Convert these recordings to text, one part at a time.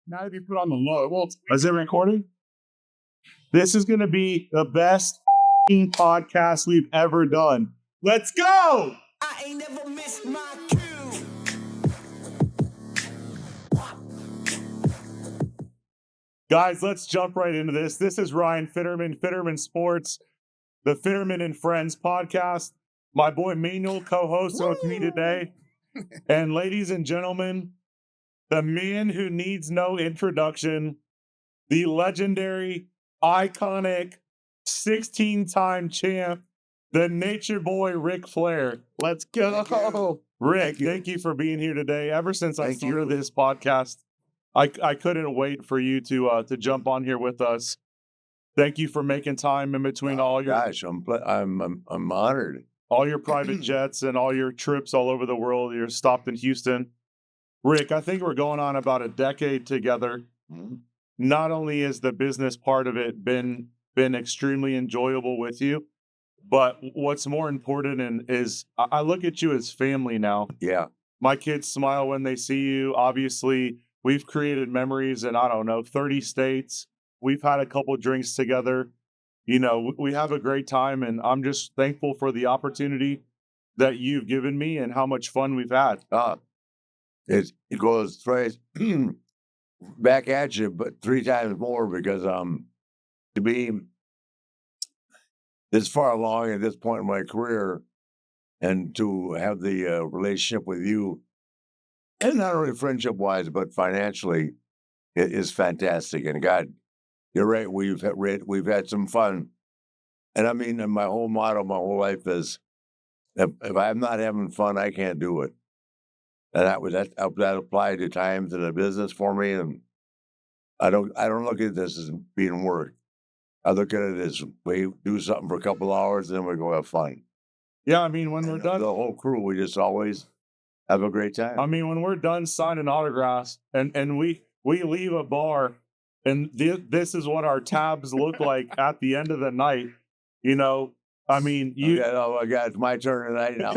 Now if you put on the low, well, is it recording? This is going to be the best podcast we've ever done. Let's go! I ain't never missed my cue. Guys, let's jump right into this. This is Ryan Fiterman, Fiterman Sports, the Fiterman and Friends podcast. My boy Manuel co-hosts with me today. And ladies and gentlemen, the man who needs no introduction, the legendary, iconic, 16-time champ, the nature boy, Ric Flair. Let's go. Rick, thank you for being here today. Ever since I started this podcast, I couldn't wait for you to jump on here with us. Thank you for making time in between all your I'm honored. All your private jets and all your trips all over the world. You're stopped in Houston. Rick, I think we're going on about a decade together. Mm-hmm. Not only is the business part of it been extremely enjoyable with you, but what's more important is I look at you as family now. Yeah. My kids smile when they see you. Obviously, we've created memories in, 30 states. We've had a couple drinks together. You know, we have a great time, and I'm just thankful for the opportunity that you've given me and how much fun we've had. It goes straight back at you, but 3 times more because to be this far along at this point in my career and to have the relationship with you, and not only friendship wise but financially, it is fantastic. And God, you're right. We've had some fun, and I mean, and my whole motto, my whole life is, if I'm not having fun, I can't do it. And that applied to times in the business for me. And I don't look at this as being work. I look at it as we do something for a couple hours, and then we go have fun. Yeah, I mean, when we're done, the whole crew, we just always have a great time. I mean, when we're done signing autographs and we leave a bar, and this is what our tabs look like at the end of the night, you know. I mean, oh my God, it's my turn tonight now.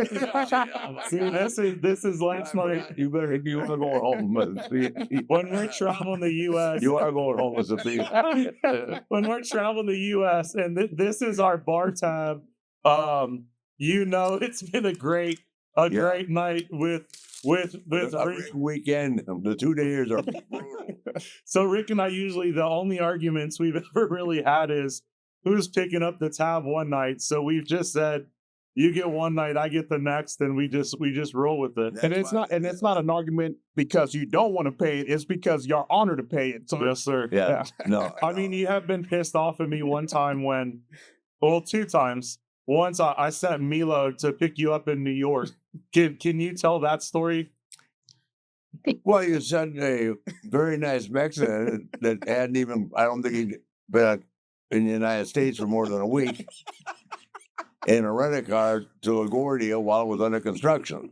See, this is last night. You want to go home. When we're traveling the U.S. You are going home as a thief. When we're traveling the U.S. and this is our bar tab, you know, it's been a great night with a Rick. Weekend. The 2 days are brutal. So Rick and I usually, the only arguments we've ever really had is who's picking up the tab one night. So we've just said, you get one night, I get the next, and we just roll with it. And it's not an argument because you don't want to pay it. It's because you're honored to pay it. So yes, sir. Yeah. No. I mean, you have been pissed off at me one time well, 2 times. Once I sent Milo to pick you up in New York. Can you tell that story? Well, you sent a very nice Mexican that hadn't even, I don't think he'd been in the United States for more than a week, in a rent-a-car to LaGuardia while it was under construction.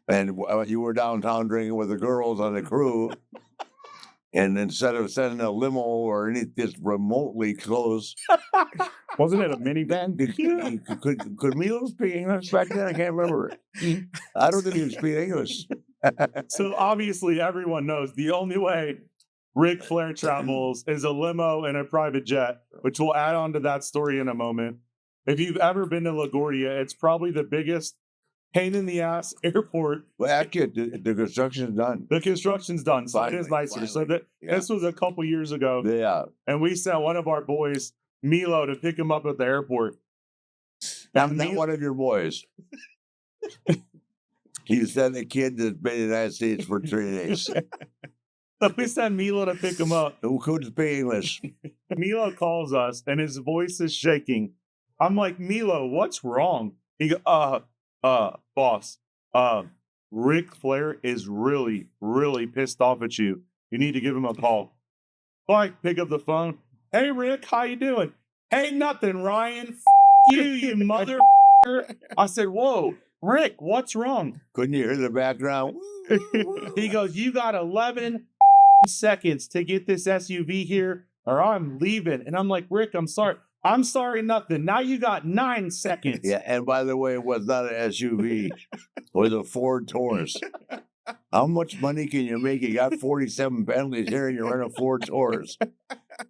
And you were downtown drinking with the girls on the crew, and instead of sending a limo or anything remotely close, wasn't it a minivan? Could Milo speak English back then? I can't remember. I don't think he speak English. So obviously everyone knows the only way Ric Flair travels is a limo and a private jet, which we'll add on to that story in a moment. If you've ever been to LaGuardia, it's probably the biggest pain in the ass airport. Well, actually, the construction's done. The construction's done, so Finally, it is nicer. finally. So this was a couple years ago. Yeah. And we sent one of our boys, Milo, to pick him up at the airport. Not one of your boys. He sent a kid that's been in the United States for 3 days. So we sent Milo to pick him up. Who couldn't speak English? Milo calls us, and his voice is shaking. I'm like, Milo, what's wrong? He goes, boss, Ric Flair is really, really pissed off at you. You need to give him a call. So I pick up the phone. Hey, Rick, how you doing? Hey, nothing, Ryan. You mother. I said, whoa, Rick, what's wrong? Couldn't you hear the background? He goes, you got 11 seconds to get this SUV here or I'm leaving. And I'm like, Rick, I'm sorry. I'm sorry, nothing. Now you got 9 seconds. Yeah, and by the way, it was not an SUV. It was a Ford Taurus. How much money can you make? You got 47 Bentleys here and you're running 4 tours.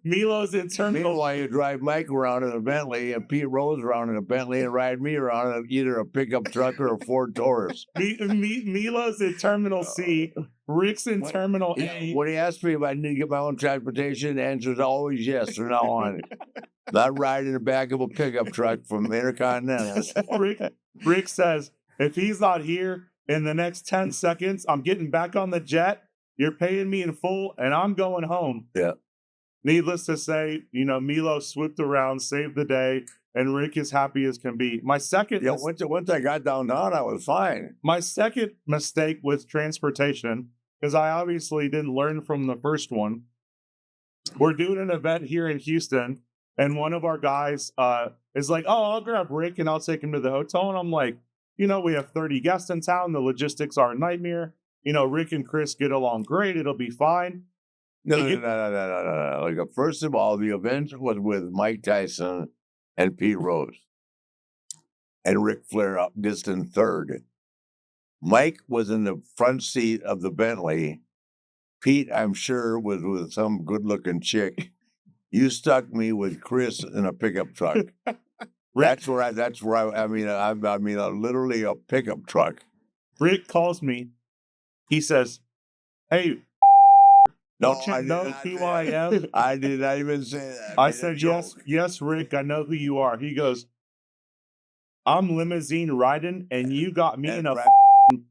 Milo's in terminal. Meanwhile, you drive Mike around in a Bentley and Pete Rose around in a Bentley and ride me around in either a pickup truck or a Ford Taurus. Milo's in Terminal C. Rick's in Terminal A. When he asked me if I need to get my own transportation, the answer is always yes from now on. Not riding in the back of a pickup truck from Intercontinental. Rick says, if he's not here in the next 10 seconds, I'm getting back on the jet. You're paying me in full, and I'm going home. Yeah. Needless to say, Milo swooped around, saved the day, and Rick is happy as can be. My second, Once I got downtown, I was fine. My second mistake with transportation, because I obviously didn't learn from the first one. We're doing an event here in Houston, and one of our guys is like, "Oh, I'll grab Rick and I'll take him to the hotel." And I'm like, we have 30 guests in town. The logistics are a nightmare. Rick and Chris get along great. It'll be fine. No. Like, first of all, the event was with Mike Tyson and Pete Rose, and Ric Flair up distant third. Mike was in the front seat of the Bentley. Pete, I'm sure, was with some good-looking chick. You stuck me with Chris in a pickup truck. That's where I mean, literally a pickup truck. Rick calls me. He says, "Hey, don't you know who I am?" I did not even say that. I said, yes, Rick, I know who you are. He goes, "I'm limousine riding, and you got me in a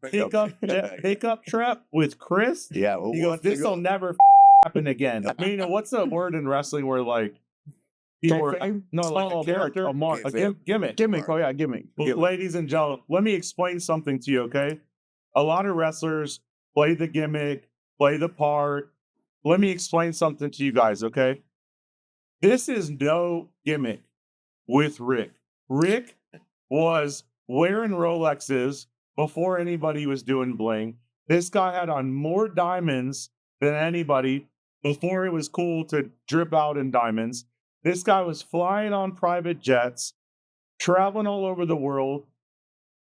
pickup trap with Chris?" Yeah. He goes, "This will never happen again." I mean, what's the word in wrestling where like people are, like a character, a gimmick. Oh yeah, gimmick. Well, ladies and gentlemen, let me explain something to you, okay? A lot of wrestlers play the gimmick, play the part. Let me explain something to you guys, okay? This is no gimmick with Rick. Rick was wearing Rolexes before anybody was doing bling. This guy had on more diamonds than anybody before it was cool to drip out in diamonds. This guy was flying on private jets, traveling all over the world.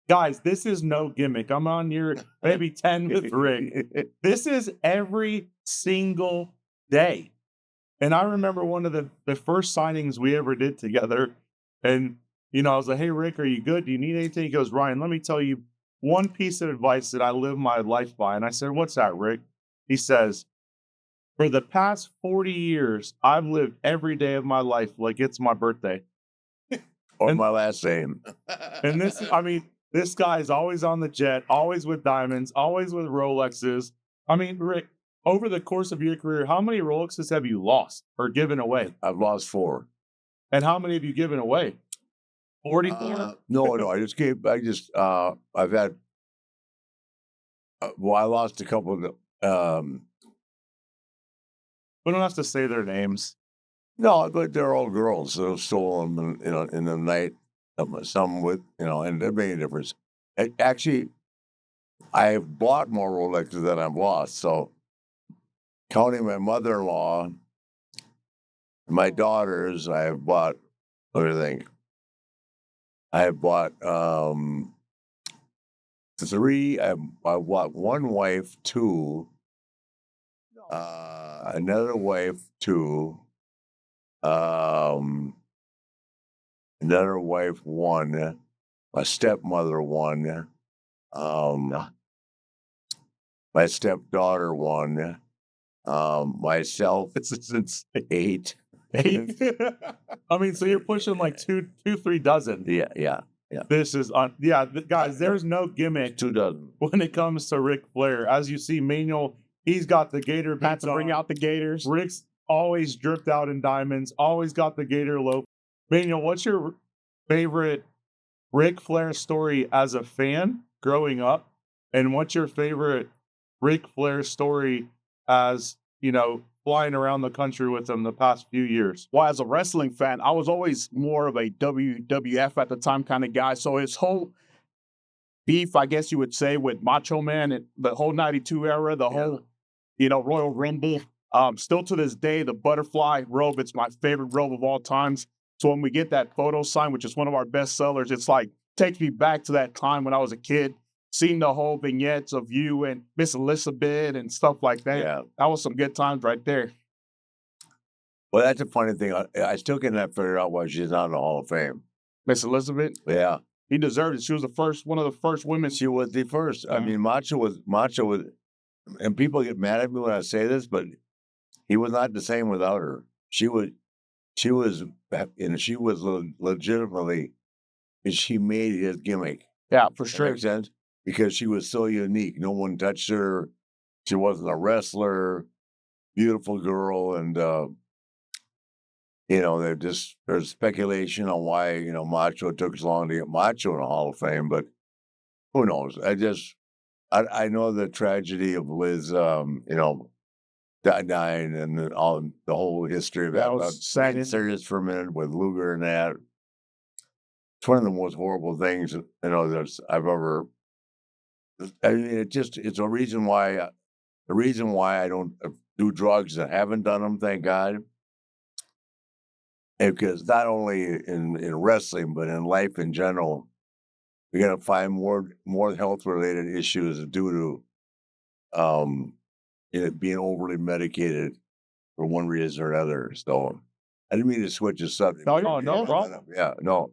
Guys, this is no gimmick. I'm on year maybe 10 with Rick. This is every single day. And I remember one of the first signings we ever did together. And, I was like, "Hey, Rick, are you good? Do you need anything?" He goes, "Ryan, let me tell you one piece of advice that I live my life by." And I said, "What's that, Rick?" He says, "For the past 40 years, I've lived every day of my life like it's my birthday." Or my last name. And this guy is always on the jet, always with diamonds, always with Rolexes. I mean, Rick, over the course of your career, how many Rolexes have you lost or given away? I've lost 4. And how many have you given away? 44? No. I've had. I lost a couple of the. We don't have to say their names. No, but they're all girls. So stole them, in the night. Some with, and there made a difference. Actually, I've bought more Rolexes than I've lost. So, counting my mother-in-law, and my daughters, I have bought. What do you think? I have bought 3. I bought one wife, 2. Another wife, 2. Another wife, 1. My stepmother, 1. My stepdaughter, 1. Myself, it's 8. 8? I mean, so you're pushing like 2-3 dozen. Yeah. This is guys, there's no gimmick 2 dozen when it comes to Ric Flair. As you see, Manuel, he's got the gator boots Had to bring out the gators. Rick's always dripped out in diamonds, always got the gator loaf. Manuel, what's your favorite Ric Flair story as a fan growing up? And what's your favorite Ric Flair story as, flying around the country with him the past few years? Well, as a wrestling fan, I was always more of a WWF at the time kind of guy. So his whole beef, I guess you would say, with Macho Man and the whole 92 era, the whole, Royal Rumble. Still to this day, the butterfly robe, it's my favorite robe of all times. So when we get that photo sign, which is one of our best sellers, it's like takes me back to that time when I was a kid. seeing the whole vignettes of you and Miss Elizabeth and stuff like that. Yeah. That was some good times right there. Well, that's a funny thing. I still cannot figure out why she's not in the Hall of Fame. Miss Elizabeth, Yeah. he deserved it. She was one of the first women. She was the first. I Yeah. mean, Macho was, and people get mad at me when I say this, but he was not the same without her. She was legitimately, she made his gimmick. Yeah, for That sure. makes sense? Because she was so unique. No one touched her. She wasn't a wrestler. Beautiful girl. And, there's speculation on why, Macho took so long to get Macho in the Hall of Fame, but who knows? I know the tragedy of Liz, dying and the whole history of That that. was sad. Being serious for a minute with Luger and that. It's one of the most horrible things, that I've ever. I mean, it's a reason why. The reason why I don't do drugs and haven't done them, thank God. Because not only in wrestling, but in life in general, we got to find more health related issues due to being overly medicated for one reason or another. So I didn't mean to switch the subject. No problem. Yeah, no.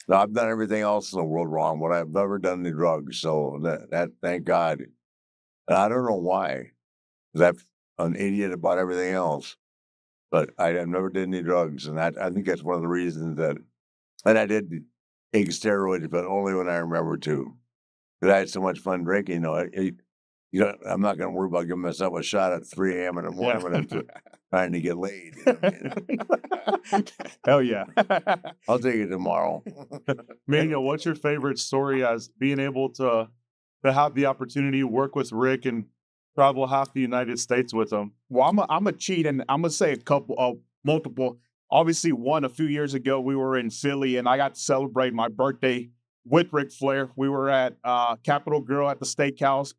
No, I've done everything else in the world wrong, but I've never done the drugs. So that thank God. And I don't know why. 'Cause I'm an idiot about everything else. But I have never did any drugs, and I think that's one of the reasons that. And I did take steroids, but only when I remember to. Because I had so much fun drinking. I'm not going to worry about giving myself a shot at 3 a.m. in the morning when I'm trying to get laid. Hell yeah. I'll take it tomorrow. Manuel, what's your favorite story as being able to have the opportunity to work with Rick and travel half the United States with him? Well, I'm a cheat, and I'm gonna say a couple of multiple. Obviously, one a few years ago, we were in Philly, and I got to celebrate my birthday with Ric Flair. We were at Capitol Grill at the steakhouse,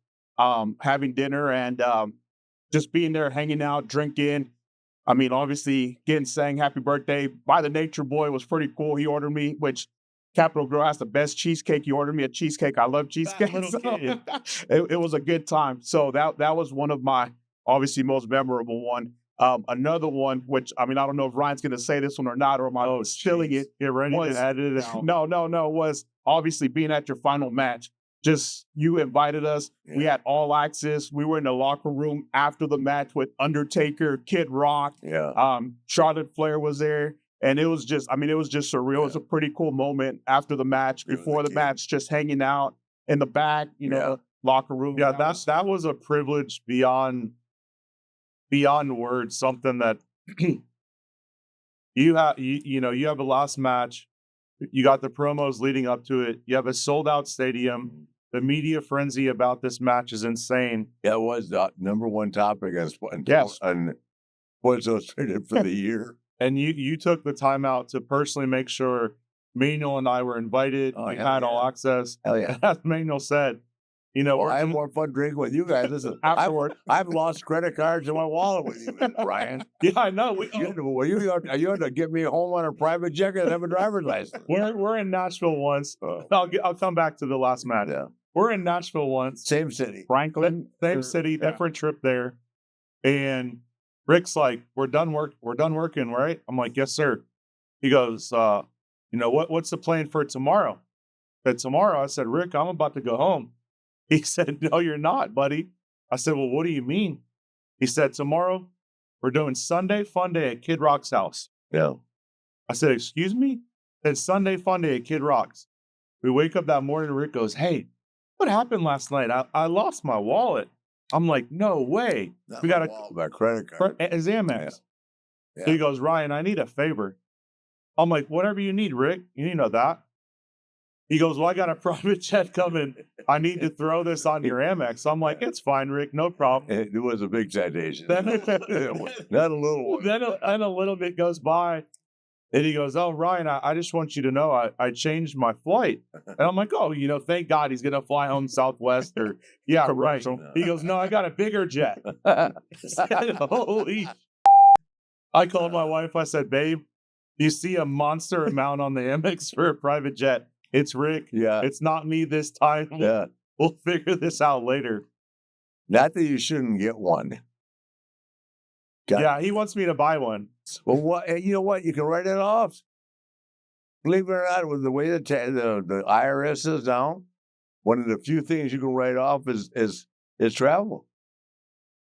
having dinner, and just being there, hanging out, drinking. I mean, obviously, getting sang "Happy Birthday" by the Nature Boy was pretty cool. He ordered me, which Capitol Grill has the best cheesecake. He ordered me a cheesecake. I love cheesecake. little kid. It was a good time. So that was one of my obviously most memorable one. Another one, which I mean, I don't know if Ryan's going to say this one or not, or am I stealing it? Get ready Was- to edit it out. No, was obviously being at your final match. Just you invited us. We Yeah. had all access. We were in the locker room after the match with Undertaker, Kid Rock. Yeah. Charlotte Flair was there. And it was just surreal. It was a pretty cool moment after the match, It was before a the kid. match, just hanging out in the back, Yeah. locker room. Yeah, that was a privilege beyond words. Something that you have a last match. You got the promos leading up to it. You have a sold out stadium. The media frenzy about this match is insane. That was the number one topic on Yes. Sports Illustrated for the year. And you took the time out to personally make sure Manuel and I were invited. Oh, We hell had all yeah. access. Hell yeah. As Manuel said, Well, I have more fun drinking with you guys. Listen, Afterward. I've lost credit cards in my wallet with you, Brian. yeah, I know. You had to get me home on a private jet and have a driver's license. We're in Nashville once. I'll come back to the last match. Yeah. We're in Nashville once. Same city. Franklin. Same city, Yeah. different trip there. And Rick's like, we're done working, right? I'm like, yes, sir. He goes, what's the plan for tomorrow? Tomorrow, I said, Rick, I'm about to go home. He said, no, you're not, buddy. I said, well, what do you mean? He said, tomorrow, we're doing Sunday Fun Day at Kid Rock's house. Yeah. I said, excuse me? It's Sunday Fun Day at Kid Rock's. We wake up that morning, and Rick goes, hey, what happened last night? I lost my wallet. I'm like, no way. We got my credit card. his Amex. Yeah. So he goes, Ryan, I need a favor. I'm like, whatever you need, Rick. You know that. He goes, well, I got a private jet coming. I need to throw this on your Amex. I'm like, it's fine, Rick. No problem. It was a big citation. Then, Not a little one. then a little bit goes by. And he goes, oh, Ryan, I just want you to know I changed my flight. And I'm like, oh, thank God he's going to fly home Southwest or, yeah, right. Commercial. He goes, no, I got a bigger jet. Holy. I called my wife. I said, babe, you see a monster amount on the Amex for a private jet. It's Rick. Yeah. It's not me this time. Yeah. We'll figure this out later. Not that you shouldn't get one. Got- Yeah, he wants me to buy one. Well, what you know what? You can write it off. Believe it or not, with the way the IRS is now, one of the few things you can write off is travel.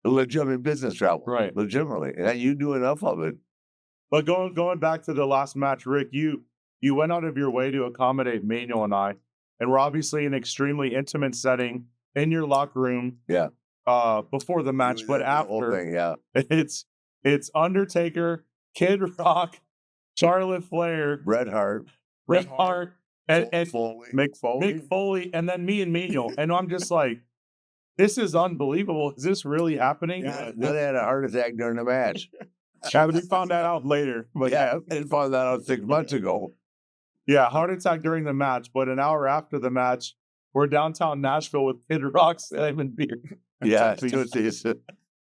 Legitimate business travel. Right. Legitimately. And you do enough of it. But going back to the last match, Rick, you went out of your way to accommodate Manuel and I, and we're obviously in an extremely intimate setting in your locker room. Yeah. Before the match, but The whole after, thing, yeah. it's Undertaker, Kid Rock, Charlotte Flair, Bret Hart, and Foley. Mick Foley. Mick Foley, and then me and Manuel, and I'm just like, this is unbelievable. Is this really happening? Yeah, then they had a heart attack during the match. Yeah, we found that out later. But Yeah, I didn't find that out 6 months ago. Yeah, heart attack during the match, but an hour after the match, we're downtown Nashville with Kid Rock slamming beer. Yeah, Tootsies.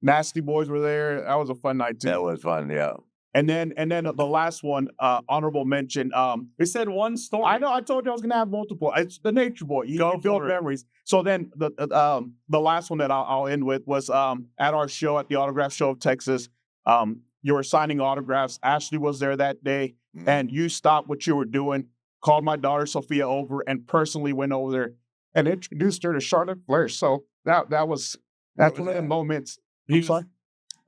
Nasty Boys were there. That was a fun night too. that was fun. Yeah, And then the last one, honorable mention. We said one story. I know I told you I was gonna have multiple. It's the Nature Boy. You Go build for it. memories. So then the last one that I'll end with was at our show at the Autograph Show of Texas. You were signing autographs. Ashley was there that day, and you stopped what you were doing, called my daughter Sophia over, and personally went over there and introduced her to Charlotte Flair. So that's was one of the that? moments. He I'm was- sorry.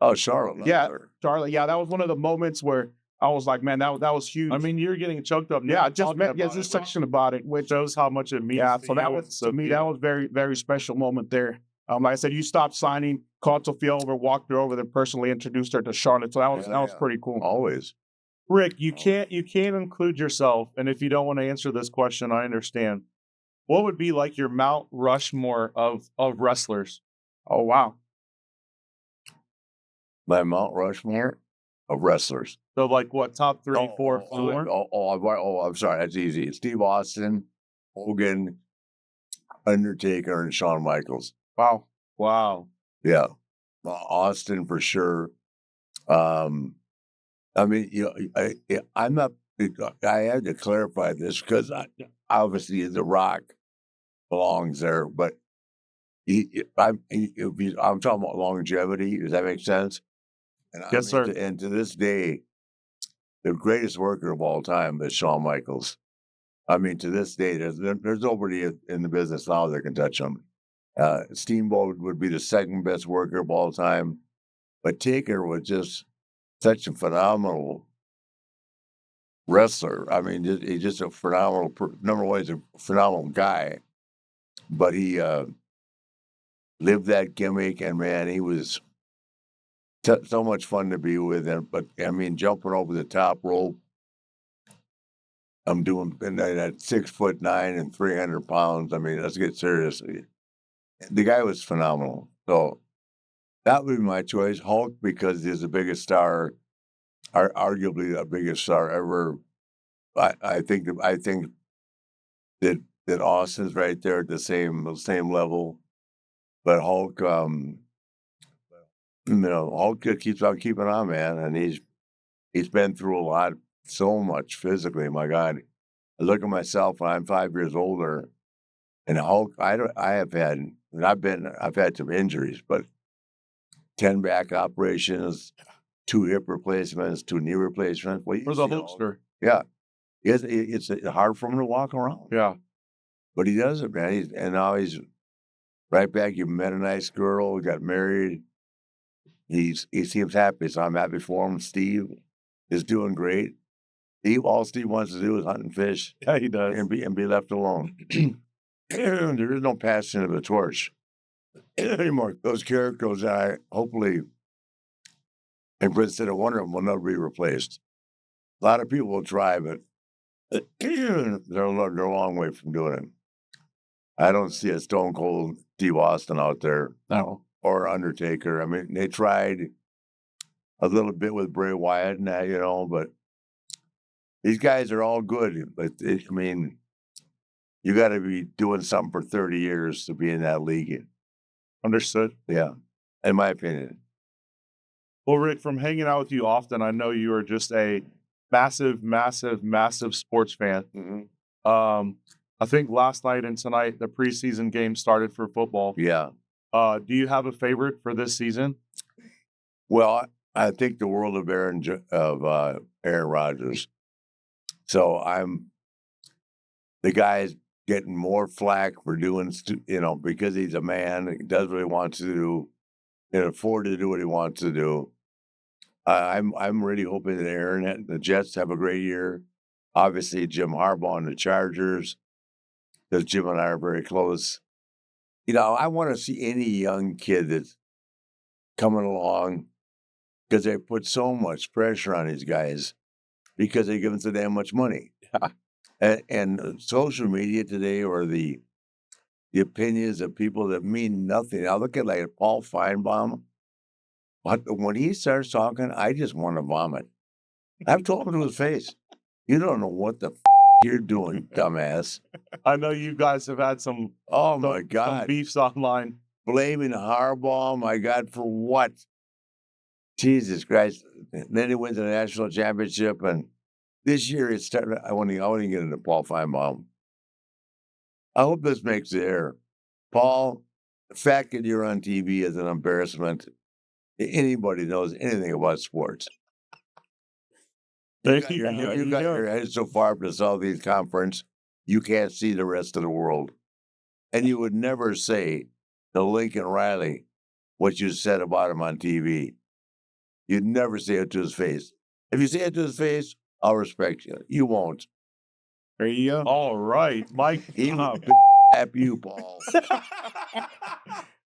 Oh, Charlotte. Yeah, Charlotte. Yeah, that was one of the moments where I was like, man, that was huge. I mean, you're getting choked up. yeah, just talking about just it, section about it, which shows how much it means. yeah. to So that you was and to me Sophia. that was very very special moment there. Like I said, you stopped signing, called Sophia over, walked her over, then personally introduced her to Charlotte. So that was Yeah. pretty cool. Always. Rick, you can't include yourself, and if you don't want to answer this question, I understand. What would be like your Mount Rushmore of wrestlers? Oh wow. My Mount Rushmore of wrestlers. So like what, top three, four, four? I'm sorry. That's easy. Steve Austin, Hogan, Undertaker, and Shawn Michaels. Wow. Yeah. Austin for sure. I mean, I'm not, I had to clarify this because obviously The Rock belongs there, but I'm talking about longevity. Does that make sense? And Yes, sir. And to this day, the greatest worker of all time is Shawn Michaels. I mean, to this day, there's nobody in the business now that can touch him. Steamboat would be the second best worker of all time, but Taker was just such a phenomenal wrestler. I mean, he's just a phenomenal. Number one, he's a phenomenal guy, but he lived that gimmick, and man, he was so much fun to be with. And but I mean, jumping over the top rope. I'm doing at 6'9" and 300 pounds. I mean, let's get serious. The guy was phenomenal. So that would be my choice. Hulk, because he's the biggest star, arguably the biggest star ever. I think that Austin's right there at the same level. But Hulk, Hulk keeps on keeping on, man, and he's been through a lot. So much physically, my God. I look at myself when I'm 5 years older, and Hulk. I've had some injuries, but 10 back operations, 2 hip replacements, 2 knee replacements. Well, For the Hulkster. yeah, it's hard for him to walk around. Yeah. But he does it, man. And now he's right back. You met a nice girl, got married. He seems happy, so I'm happy for him. Steve is doing great. All Steve wants to do is hunt and fish. Yeah, he does. And be left alone. There is no passing of the torch anymore. Those characters that I hopefully, and instead of one of them will never be replaced. A lot of people will try, but they're a long way from doing it. I don't see a Stone Cold Steve Austin out there. No. Or Undertaker. I mean, they tried a little bit with Bray Wyatt and that, but these guys are all good, but I mean, you got to be doing something for 30 years to be in that league. Understood. Yeah, in my opinion. Well, Rick, from hanging out with you often, I know you are just a massive, massive, massive sports fan. Mm-hmm. I think last night and tonight the preseason game started for football. Yeah. Do you have a favorite for this season? Well, I think the world of Aaron Rodgers. So the guy's getting more flack for doing, because he's a man, he does what he wants to do, can afford to do what he wants to do. I'm really hoping that Aaron and the Jets have a great year. Obviously, Jim Harbaugh and the Chargers, because Jim and I are very close. I want to see any young kid that's coming along, because they put so much pressure on these guys because they give them so damn much money. and social media today, or the opinions of people that mean nothing. I look at like Paul Feinbaum. But when he starts talking, I just want to vomit. I've told him to his face, "You don't know what the you're doing, dumbass." I know you guys have had some Oh my some God. beefs online. Blaming Harbaugh, my God, for what? Jesus Christ. And then he wins the national championship, and this year it's starting. I want to get into Paul Feinbaum. I hope this makes the air. Paul, the fact that you're on TV is an embarrassment. Anybody knows anything about sports. You got your head so far up the Southeast Conference, you can't see the rest of the world. And you would never say to Lincoln Riley what you said about him on TV. You'd never say it to his face. If you say it to his face, I'll respect you. You won't. There you go. All right, Mike. He will slap you, Paul.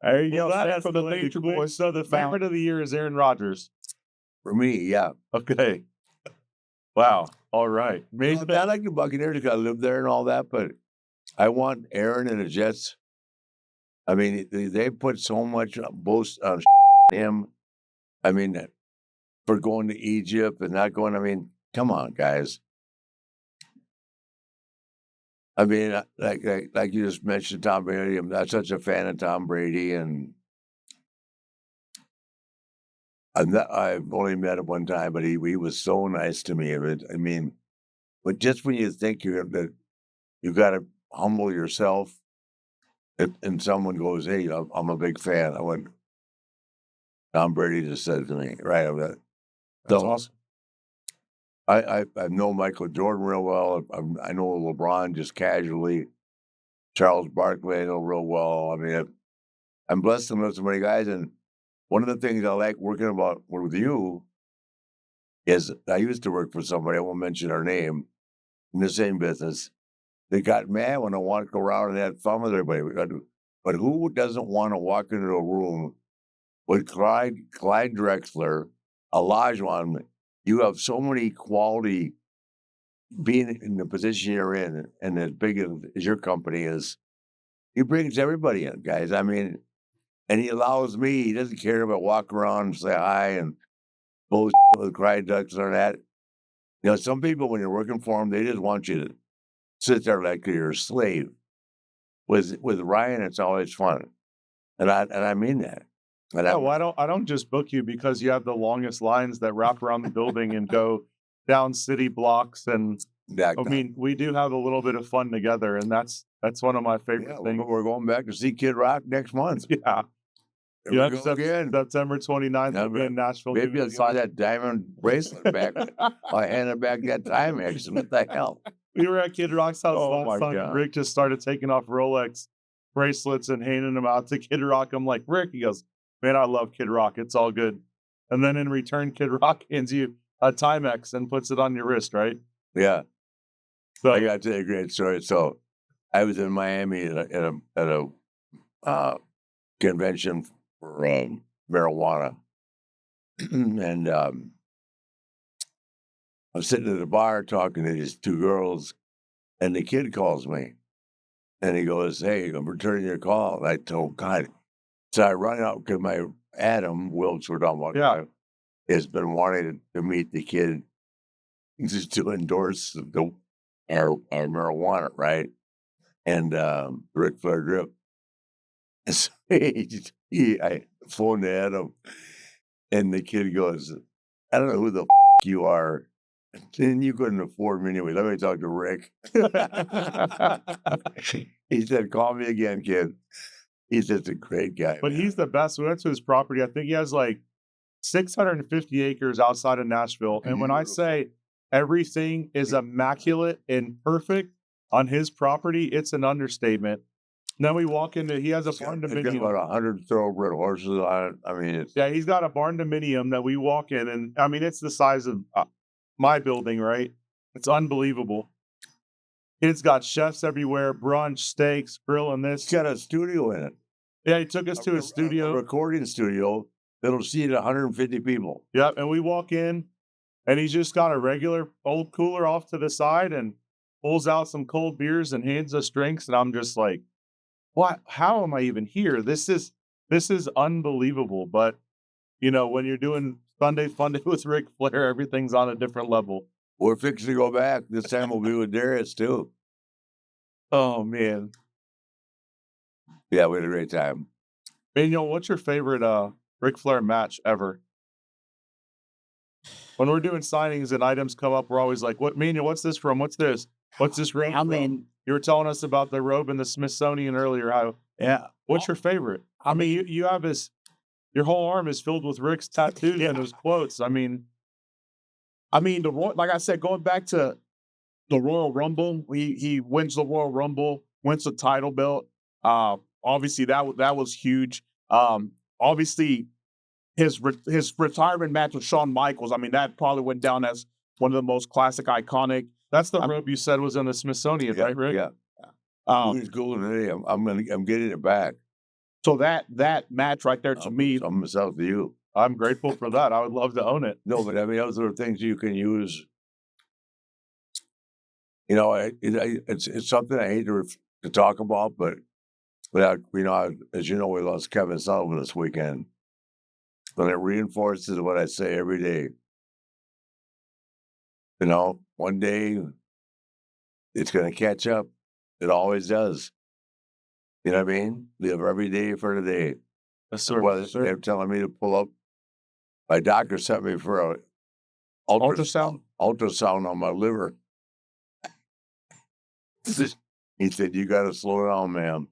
There you Well, go. that Stand for the escalated Nature quick. Boys. So the favorite of the year is Aaron Rodgers. For me, yeah. Okay. Wow. All right. Maybe I like the Buccaneers because I live there and all that, but I want Aaron and the Jets. I mean, they put so much boast on him. I mean, for going to Egypt and not going. I mean, come on, guys. I mean, like you just mentioned, Tom Brady. I'm not such a fan of Tom Brady, and I've only met him one time, but he was so nice to me. I mean, but just when you think that you got to humble yourself, and someone goes, "Hey, I'm a big fan," I went. Tom Brady just said to me, right? that's awesome. I know Michael Jordan real well. I know LeBron just casually. Charles Barkley I know real well. I mean, I'm blessed to know so many guys. And one of the things I like working with you is I used to work for somebody, I won't mention her name, in the same business. They got mad when I wanted to go around and have fun with everybody. But who doesn't want to walk into a room with Clyde Drexler, Olajuwon? You have so many quality, being in the position you're in, and as big as your company is, he brings everybody in, guys. I mean, and he allows me, he doesn't care about walking around and say hi and bullshit with Clyde Drexler and that. Some people, when you're working for them, they just want you to sit there like you're a slave. With Ryan, it's always fun. And I mean that. And Yeah, well, I don't just book you because you have the longest lines that wrap around the building and go down city blocks. And I mean, we do have a little bit of fun together, and that's one of my favorite things. We're going back to see Kid Rock next month. Yeah. There we go again. September 29th, we'll be in Nashville. Maybe I'll sign that diamond bracelet back. I handed back that Timex. What the hell? We were at Kid Rock's house Oh last my time. God. Rick just started taking off Rolex bracelets and handing them out to Kid Rock. I'm like, Rick, he goes, man, I love Kid Rock. It's all good. And then in return, Kid Rock hands you a Timex and puts it on your wrist, right? Yeah. So I got to tell you a great story. So I was in Miami at a convention for marijuana. And I was sitting at a bar talking to these two girls, and the kid calls me. And he goes, "Hey, I'm returning your call." And I told God. So I run out because my Adam Wilkes, we're talking about, Yeah. has been wanting to meet the kid just to endorse our marijuana, right? And Ric Flair drip. And so I phoned Adam, and the kid goes, "I don't know who the you are, And you couldn't afford me anyway. Let me talk to Rick. He said, call me again, kid. He's just a great guy. But man. he's the best. We went to his property. I think he has like 650 acres outside of Nashville. And when I Beautiful. say everything is immaculate and perfect on his property, it's an understatement. Then we walk into, he has a barn It's got dominium. about 100 thoroughbred horses on it. I mean, it's Yeah, he's got a barn dominium that we walk in, and I mean, it's the size of my building, right? It's unbelievable. It's got chefs everywhere, brunch, steaks, grill, and this. it's got a studio in it. Yeah, he took us to his A studio. recording studio that'll seat 150 people. Yep, and we walk in, and he's just got a regular old cooler off to the side and pulls out some cold beers and hands us drinks, and I'm just like, what? How am I even here? This is unbelievable. But you know, when you're doing Sunday Funday with Ric Flair, everything's on a different level. We're fixing to go back. This time we'll be with Darius too. Oh man, Yeah, we had a great time. Daniel, what's your favorite Ric Flair match ever? When we're doing signings and items come up, we're always like, "What, Daniel? What's this from? What's this? What's this robe?" I from?" mean, You were telling us about the robe in the Smithsonian earlier. How? yeah. What's your favorite? I mean, you have his, your whole arm is filled with Rick's tattoos and his quotes. I mean, like I said, going back to the Royal Rumble, he wins the Royal Rumble, wins the title belt. Obviously that was huge. Obviously his retirement match with Shawn Michaels. I mean, that probably went down as one of the most classic, iconic. That's the robe you said was in the Smithsonian, right, Rick? Yeah. He's cool today. I'm getting it back. So that match right there to me, I'm myself to you. I'm grateful for that. I would love to own it. No, but I mean, those are things you can use. You know, it's something I hate to talk about, but you know, as you know, we lost Kevin Sullivan this weekend, but it reinforces what I say every day. You know, one day it's going to catch up. It always does. You know what I mean? Live every day for today. Yes, sir. Well, Yes, sir. they're telling me to pull up. My doctor sent me for a Ultrasound? ultrasound on my liver. He said, "You got to slow down, man."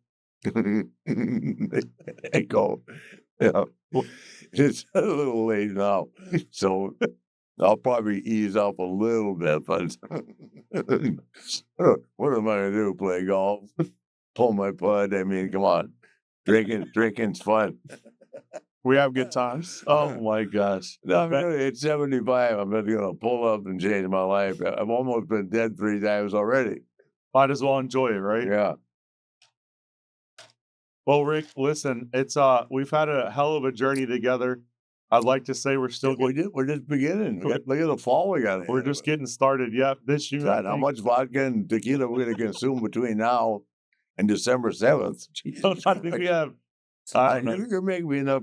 I go, yeah, it's a little late now, so I'll probably ease up a little bit. But what am I gonna do? Play golf? Pull my putt? I mean, come on, drinking's fun. We have good times. Oh my gosh. No, I'm really, at 75, I'm not gonna pull up and change my life. I've almost been dead 3 times already. Might as well enjoy it, right? Yeah. Well, Rick, listen, it's we've had a hell of a journey together. I'd like to say we're still We're just beginning. Look at the fall we got. we're just getting started. Yeah, this year. God, how much vodka and tequila we're going to consume between now and December 7th? I think we have. I don't know. You're going to make me enough.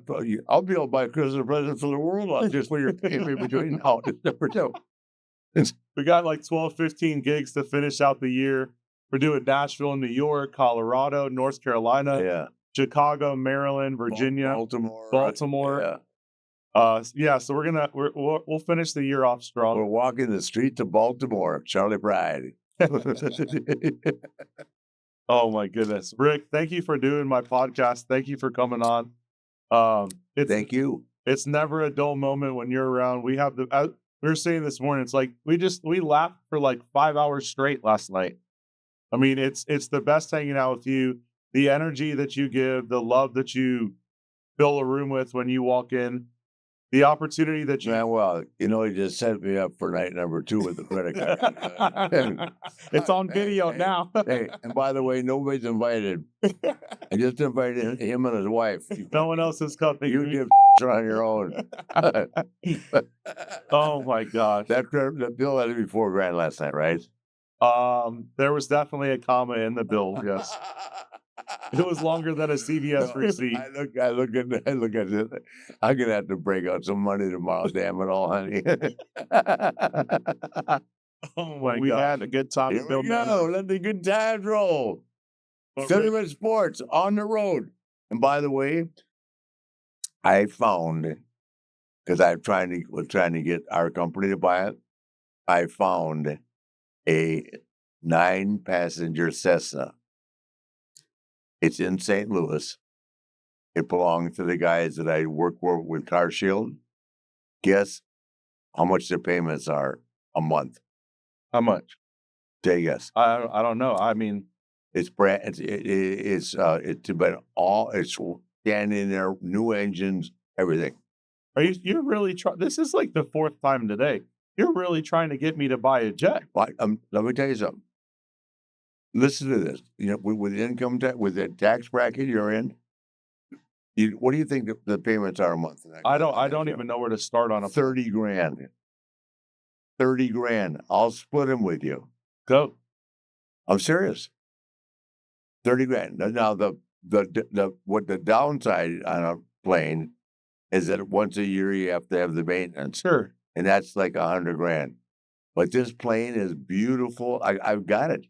I'll be able to buy a Christmas present for the world on just what you're paying me between now and December 7th. We got like 12, 15 gigs to finish out the year. We're doing Nashville, New York, Colorado, North Carolina, Yeah. Chicago, Maryland, Virginia, Baltimore. Yeah. So we'll finish the year off strong. We're walking the streets of Baltimore, Charlie Pride. Oh my goodness, Rick! Thank you for doing my podcast. Thank you for coming on. Thank you. It's never a dull moment when you're around. We have we were saying this morning. It's like we laughed for like 5 hours straight last night. I mean, it's the best hanging out with you. The energy that you give, the love that you fill a room with when you walk in, the opportunity that you. Man, well, you know, he just set me up for night number 2 with the credit card. It's on video now. Hey, and by the way, nobody's invited. I just invited him and his wife. No one else is coming. You did on your own. Oh my gosh. That bill had to be $4,000 last night, right? There was definitely a comma in the bill. Yes, it was longer than a CVS receipt. I look at it. I'm gonna have to break out some money tomorrow. Damn it all, honey. Oh my We god. had a good time. Here Bill we go. Let the good times roll. Fiterman Sports on the road. And by the way, I found, because was trying to get our company to buy it, I found a 9-passenger Cessna. It's in St. Louis. It belonged to the guys that I work with Car Shield. Guess how much their payments are a month? How much? Take a guess. I don't know. I mean, It's brand. It's been all. It's standing there, new engines, everything. you're really trying? This is like the 4th time today. You're really trying to get me to buy a jet. But let me tell you something. Listen to this. You know, with income tax, with the tax bracket you're in, what do you think the payments are a month? I don't even know where to start on a 30 grand. 30 grand. I'll split them with you. Go. I'm serious. 30 grand. Now what the downside on a plane is that once a year you have to have the maintenance. Sure. And that's like 100 grand. But this plane is beautiful. I've got it.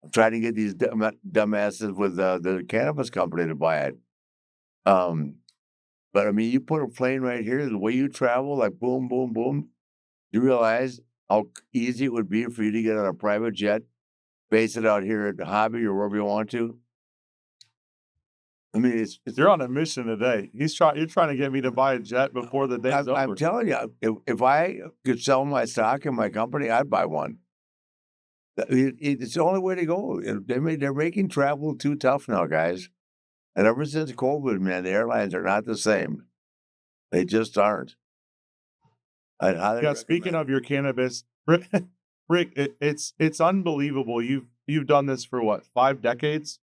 I'm trying to get these dumbasses with the cannabis company to buy it. But I mean, you put a plane right here, the way you travel, like boom, boom, boom. You realize how easy it would be for you to get on a private jet, base it out here at the Hobby or wherever you want to. I mean, it's You're on a mission today. You're trying to get me to buy a jet before the day's over. I'm telling you, if I could sell my stock in my company, I'd buy one. It's the only way to go. They're making travel too tough now, guys. And ever since COVID, man, the airlines are not the same. They just aren't. Yeah. Speaking of your cannabis, Rick, it's unbelievable. You've done this for what, 5 decades?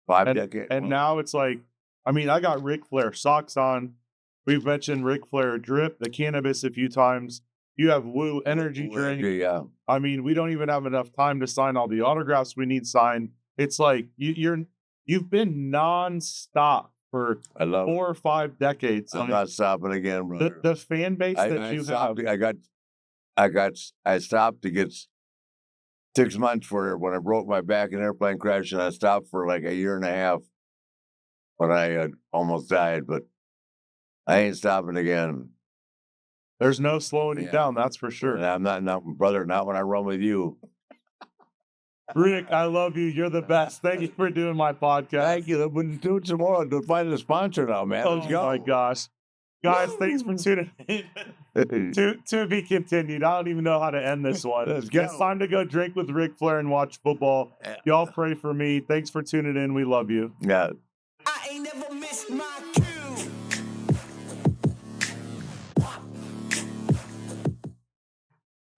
5 decades. And now it's like, I mean, I got Ric Flair socks on. We've mentioned Ric Flair drip, the cannabis a few times. You have Wooooo energy drink. Yeah. I mean, we don't even have enough time to sign all the autographs we need signed. It's like you've been nonstop for 4 or 5 decades. I'm not stopping again, brother. The fan base that you have. I stopped to get 6 months for it when I broke my back in an airplane crash, and I stopped for like a year and a half when I almost died, but I ain't stopping again. There's no slowing you down, that's for sure. And I'm not, brother, not when I run with you. Rick, I love you. You're the best. Thank you for doing my podcast. Thank you. We'll do it tomorrow. To find a sponsor now, man. Let's go. Oh my gosh. Guys, thanks for tuning in. to be continued. I don't even know how to end this one. Let's go. It's time to go drink with Ric Flair and watch football. Y'all pray for me. Thanks for tuning in. We love you. Yeah. I ain't never missed my cue.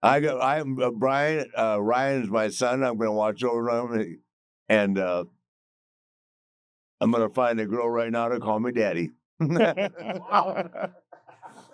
I'm Brian. Ryan's my son. I'm going to watch over him, and I'm going to find a girl right now to call me daddy.